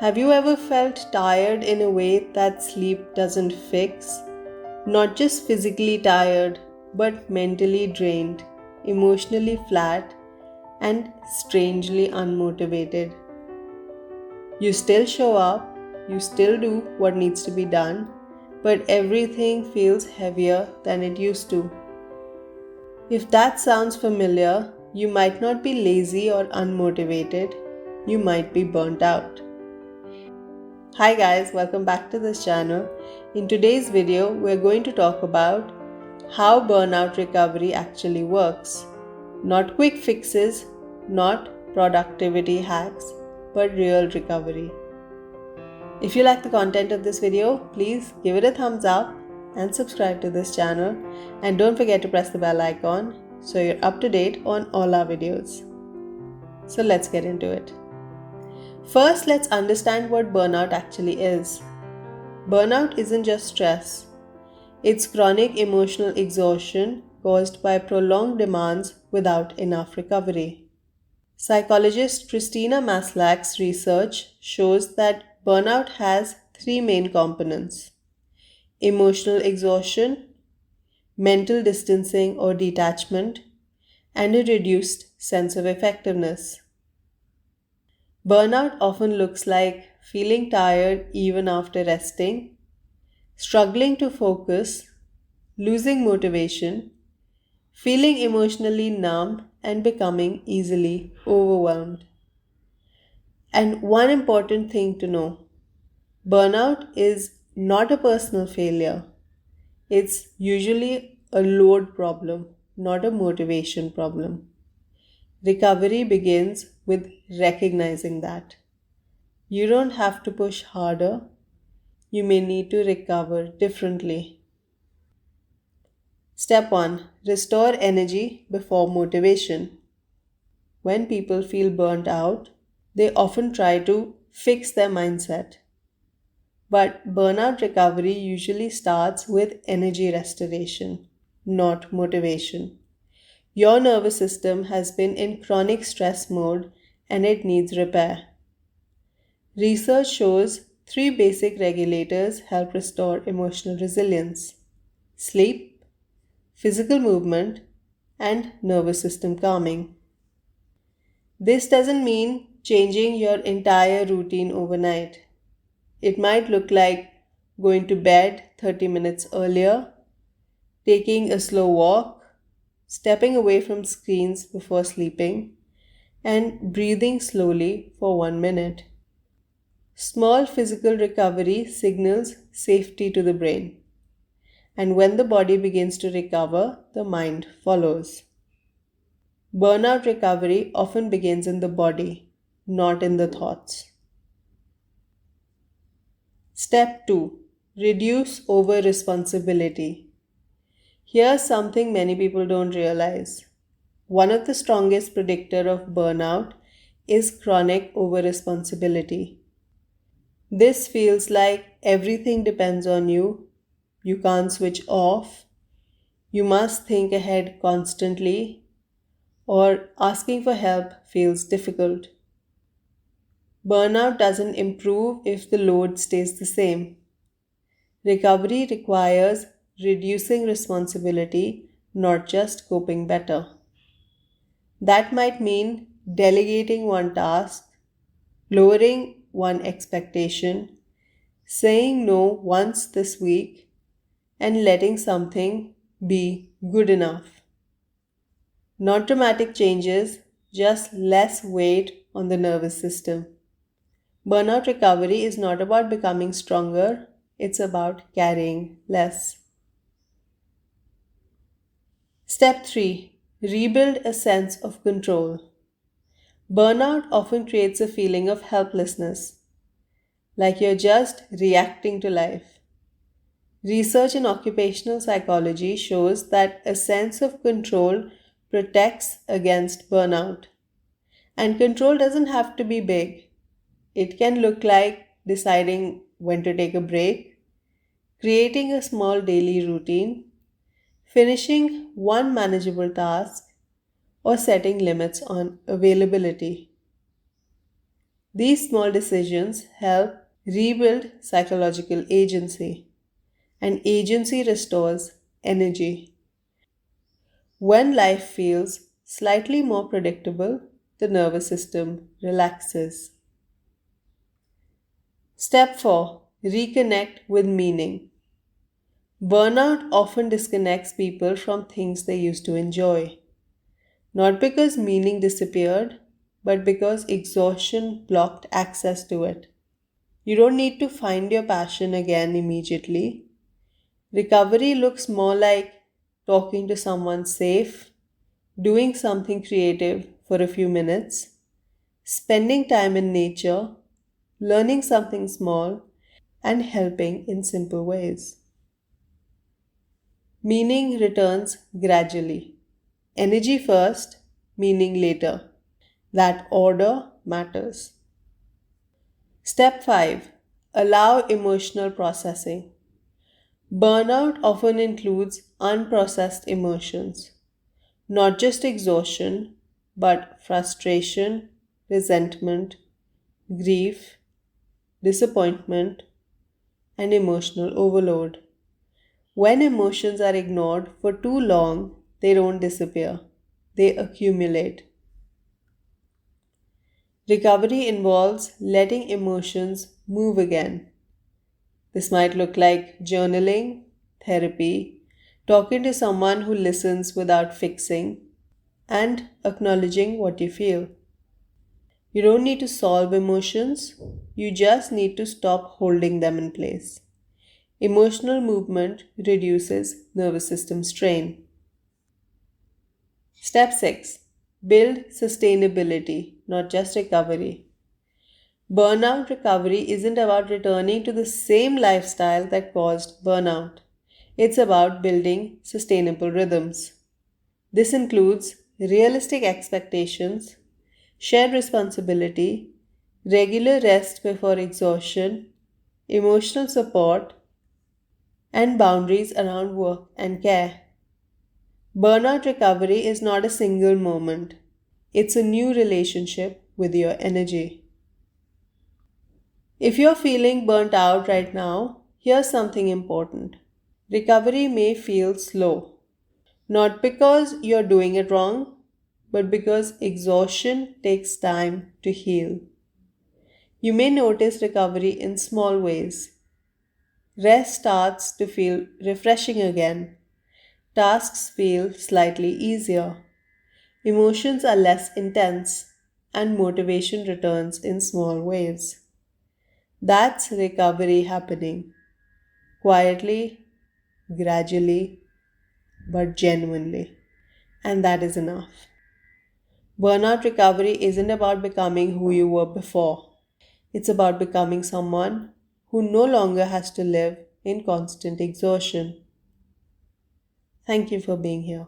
Have you ever felt tired in a way that sleep doesn't fix? Not just physically tired, but mentally drained, emotionally flat, and strangely unmotivated. You still show up, you still do what needs to be done, but everything feels heavier than it used to. If that sounds familiar, you might not be lazy or unmotivated, you might be burnt out. Hi guys, welcome back to this channel. In today's video, we're going to talk about how burnout recovery actually works. Not quick fixes, not productivity hacks, but real recovery. If you like the content of this video, please give it a thumbs up and subscribe to this channel. And don't forget to press the bell icon so you're up to date on all our videos. So let's get into it. First, let's understand what burnout actually is. Burnout isn't just stress. It's chronic emotional exhaustion caused by prolonged demands without enough recovery. Psychologist Christina Maslach's research shows that burnout has three main components: emotional exhaustion, mental distancing or detachment, and a reduced sense of effectiveness. Burnout often looks like feeling tired even after resting, struggling to focus, losing motivation, feeling emotionally numb, and becoming easily overwhelmed. And one important thing to know: burnout is not a personal failure. It's usually a load problem, not a motivation problem. Recovery begins with recognizing that. You don't have to push harder, you may need to recover differently. Step 1: Restore energy before motivation. When people feel burnt out, they often try to fix their mindset. But burnout recovery usually starts with energy restoration, not motivation. Your nervous system has been in chronic stress mode and it needs repair. Research shows three basic regulators help restore emotional resilience: sleep, physical movement, and nervous system calming. This doesn't mean changing your entire routine overnight. It might look like going to bed 30 minutes earlier, taking a slow walk, stepping away from screens before sleeping, and breathing slowly for 1 minute. Small physical recovery signals safety to the brain, and when the body begins to recover, the mind follows. Burnout recovery often begins in the body, not in the thoughts. Step 2: Reduce over responsibility. Here's something many people don't realize. One of the strongest predictors of burnout is chronic over responsibility. This feels like everything depends on you. You can't switch off. You must think ahead constantly, or asking for help feels difficult. Burnout doesn't improve if the load stays the same. Recovery requires reducing responsibility, not just coping better. That might mean delegating one task, lowering one expectation, saying no once this week, and letting something be good enough. Not dramatic changes, just less weight on the nervous system. Burnout recovery is not about becoming stronger, it's about carrying less. Step 3: Rebuild a sense of control. Burnout often creates a feeling of helplessness, like you're just reacting to life. Research in occupational psychology shows that a sense of control protects against burnout. And control doesn't have to be big. It can look like deciding when to take a break, creating a small daily routine, finishing one manageable task, or setting limits on availability. These small decisions help rebuild psychological agency, and agency restores energy. When life feels slightly more predictable, the nervous system relaxes. Step 4. Reconnect with meaning. Burnout often disconnects people from things they used to enjoy, not because meaning disappeared, but because exhaustion blocked access to it. You don't need to find your passion again immediately. Recovery looks more like talking to someone safe, doing something creative for a few minutes, spending time in nature, learning something small, and helping in simple ways. Meaning returns gradually. Energy first, meaning later. That order matters. Step 5. Allow emotional processing. Burnout often includes unprocessed emotions, not just exhaustion, but frustration, resentment, grief, disappointment, and emotional overload. When emotions are ignored for too long, they don't disappear, they accumulate. Recovery involves letting emotions move again. This might look like journaling, therapy, talking to someone who listens without fixing, and acknowledging what you feel. You don't need to solve emotions, you just need to stop holding them in place. Emotional movement reduces nervous system strain. Step 6. Build sustainability, not just recovery. Burnout recovery isn't about returning to the same lifestyle that caused burnout. It's about building sustainable rhythms. This includes realistic expectations, shared responsibility, regular rest before exhaustion, emotional support, and boundaries around work and care. Burnout recovery is not a single moment, it's a new relationship with your energy. If you're feeling burnt out right now, here's something important. Recovery may feel slow, not because you're doing it wrong, but because exhaustion takes time to heal. You may notice recovery in small ways. Rest starts to feel refreshing again. Tasks feel slightly easier. Emotions are less intense. And motivation returns in small ways. That's recovery happening quietly, gradually, but genuinely. And that is enough. Burnout recovery isn't about becoming who you were before, it's about becoming someone who no longer has to live in constant exhaustion. Thank you for being here.